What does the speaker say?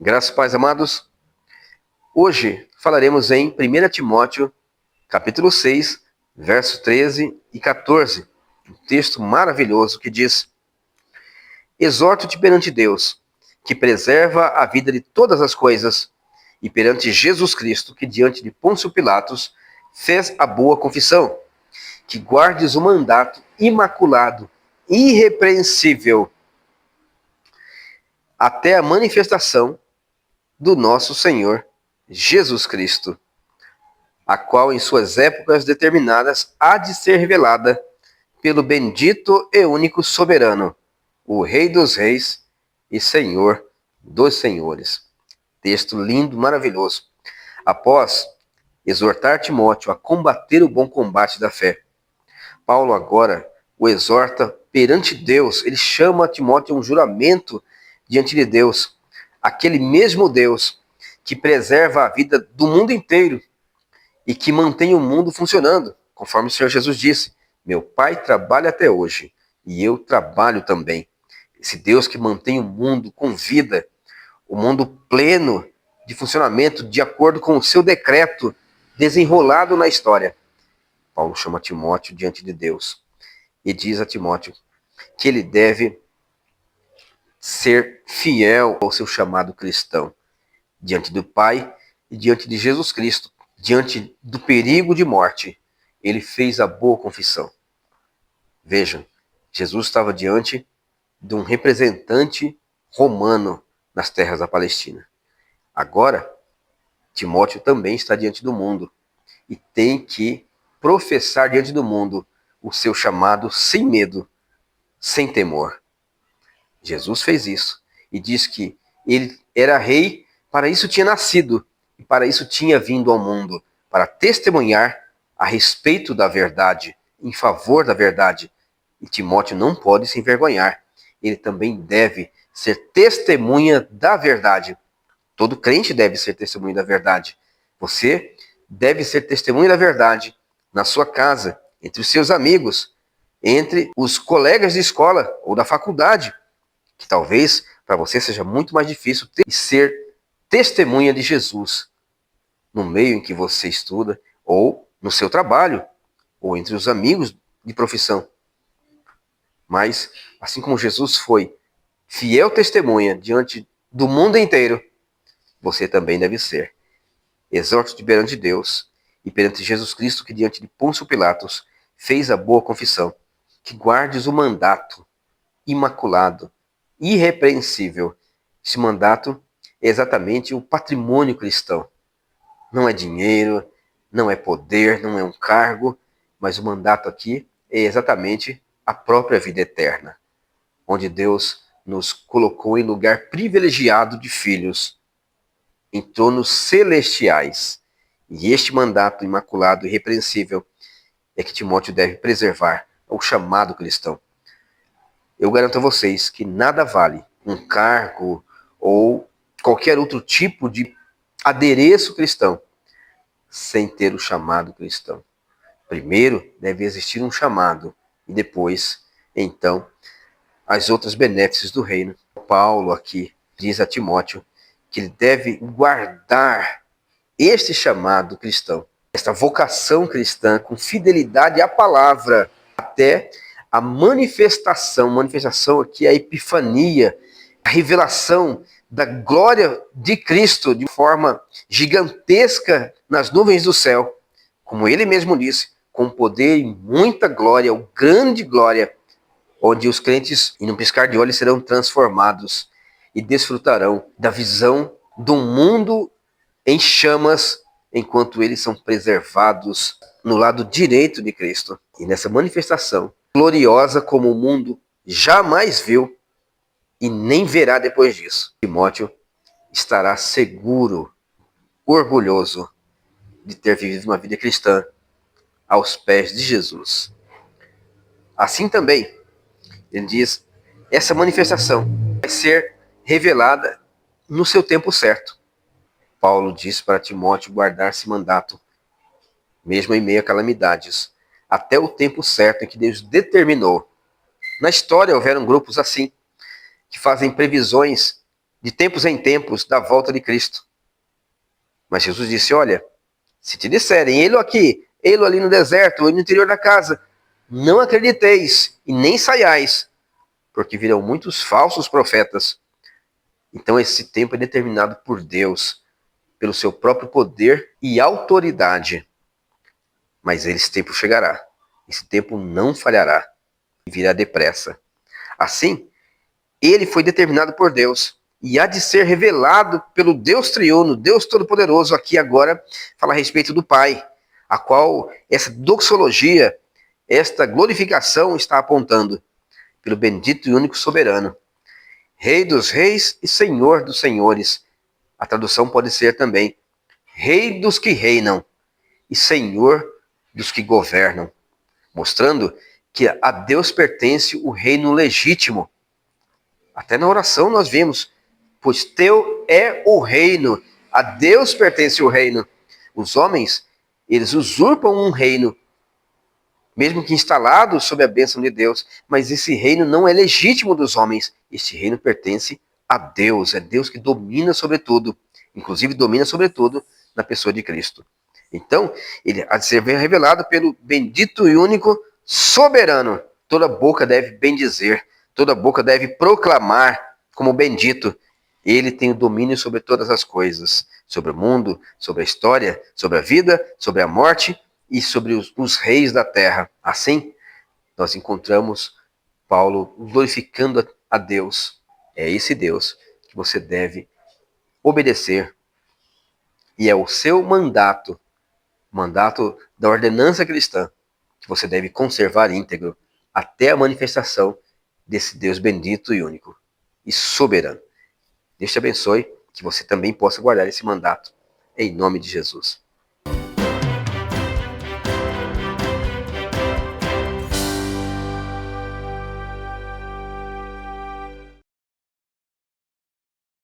Graças e paz, amados. Hoje falaremos em 1 Timóteo, capítulo 6, versos 13 e 14. Um texto maravilhoso que diz: Exorto-te perante Deus, que preserva a vida de todas as coisas, e perante Jesus Cristo, que diante de Pôncio Pilatos fez a boa confissão, que guardes o mandato imaculado, irrepreensível, até a manifestação do nosso Senhor Jesus Cristo, a qual em suas épocas determinadas há de ser revelada pelo bendito e único soberano, o Rei dos Reis e Senhor dos Senhores. Texto lindo, maravilhoso. Após exortar Timóteo a combater o bom combate da fé, Paulo agora o exorta perante Deus. Ele chama Timóteo a um juramento diante de Deus, aquele mesmo Deus que preserva a vida do mundo inteiro e que mantém o mundo funcionando, conforme o Senhor Jesus disse: meu Pai trabalha até hoje e eu trabalho também. Esse Deus que mantém o mundo com vida, o mundo pleno de funcionamento, de acordo com o seu decreto desenrolado na história. Paulo chama Timóteo diante de Deus e diz a Timóteo que ele deve ser fiel ao seu chamado cristão, diante do Pai e diante de Jesus Cristo. Diante do perigo de morte, ele fez a boa confissão. Vejam, Jesus estava diante de um representante romano nas terras da Palestina. Agora, Timóteo também está diante do mundo e tem que professar diante do mundo o seu chamado sem medo, sem temor. Jesus fez isso e diz que ele era rei, para isso tinha nascido e para isso tinha vindo ao mundo, para testemunhar a respeito da verdade, em favor da verdade. E Timóteo não pode se envergonhar. Ele também deve ser testemunha da verdade. Todo crente deve ser testemunha da verdade. Você deve ser testemunha da verdade na sua casa, entre os seus amigos, entre os colegas de escola ou da faculdade, que talvez para você seja muito mais difícil ser testemunha de Jesus no meio em que você estuda, ou no seu trabalho, ou entre os amigos de profissão. Mas, assim como Jesus foi fiel testemunha diante do mundo inteiro, você também deve ser. Exorto-te perante Deus e perante Jesus Cristo, que diante de Pôncio Pilatos fez a boa confissão, que guardes o mandato imaculado, irrepreensível. Esse mandato é exatamente o patrimônio cristão. Não é dinheiro, não é poder, não é um cargo, mas o mandato aqui é exatamente a própria vida eterna, onde Deus nos colocou em lugar privilegiado de filhos, em tronos celestiais. E este mandato imaculado e irrepreensível é que Timóteo deve preservar, o chamado cristão. Eu garanto a vocês que nada vale um cargo ou qualquer outro tipo de adereço cristão sem ter o chamado cristão. Primeiro deve existir um chamado e depois, então, as outras benéfices do reino. Paulo aqui diz a Timóteo que ele deve guardar este chamado cristão, esta vocação cristã com fidelidade à palavra até a manifestação aqui é a epifania, a revelação da glória de Cristo de forma gigantesca nas nuvens do céu, como ele mesmo disse, com poder e muita glória, ou grande glória, onde os crentes, em um piscar de olhos, serão transformados e desfrutarão da visão do mundo em chamas, enquanto eles são preservados no lado direito de Cristo. E nessa manifestação gloriosa como o mundo jamais viu e nem verá depois disso, Timóteo estará seguro, orgulhoso de ter vivido uma vida cristã aos pés de Jesus. Assim também, ele diz, essa manifestação vai ser revelada no seu tempo certo. Paulo diz para Timóteo guardar esse mandato, mesmo em meio a calamidades, até o tempo certo em que Deus determinou. Na história houveram grupos assim, que fazem previsões de tempos em tempos, da volta de Cristo. Mas Jesus disse, olha, se te disserem, ele aqui, ele ali no deserto, ou no interior da casa, não acrediteis e nem saiais, porque virão muitos falsos profetas. Então esse tempo é determinado por Deus, pelo seu próprio poder e autoridade. Mas esse tempo chegará. Esse tempo não falhará e virá depressa. Assim, ele foi determinado por Deus e há de ser revelado pelo Deus triuno, Deus todo-poderoso. Aqui agora fala a respeito do Pai, a qual essa doxologia, esta glorificação está apontando, pelo bendito e único soberano, Rei dos reis e Senhor dos senhores. A tradução pode ser também Rei dos que reinam e Senhor dos que governam, mostrando que a Deus pertence o reino legítimo. Até na oração nós vimos, pois teu é o reino, a Deus pertence o reino. Os homens, eles usurpam um reino, mesmo que instalado sob a bênção de Deus, mas esse reino não é legítimo dos homens. Esse reino pertence a Deus, é Deus que domina sobre tudo, inclusive domina sobre tudo na pessoa de Cristo. Então, ele há de ser revelado pelo bendito e único soberano. Toda boca deve bendizer, toda boca deve proclamar como bendito. Ele tem o domínio sobre todas as coisas, sobre o mundo, sobre a história, sobre a vida, sobre a morte e sobre os reis da terra. Assim, nós encontramos Paulo glorificando a Deus. É esse Deus que você deve obedecer. E é o seu mandato da ordenança cristã, que você deve conservar íntegro até a manifestação desse Deus bendito e único e soberano. Deus te abençoe, que você também possa guardar esse mandato, em nome de Jesus.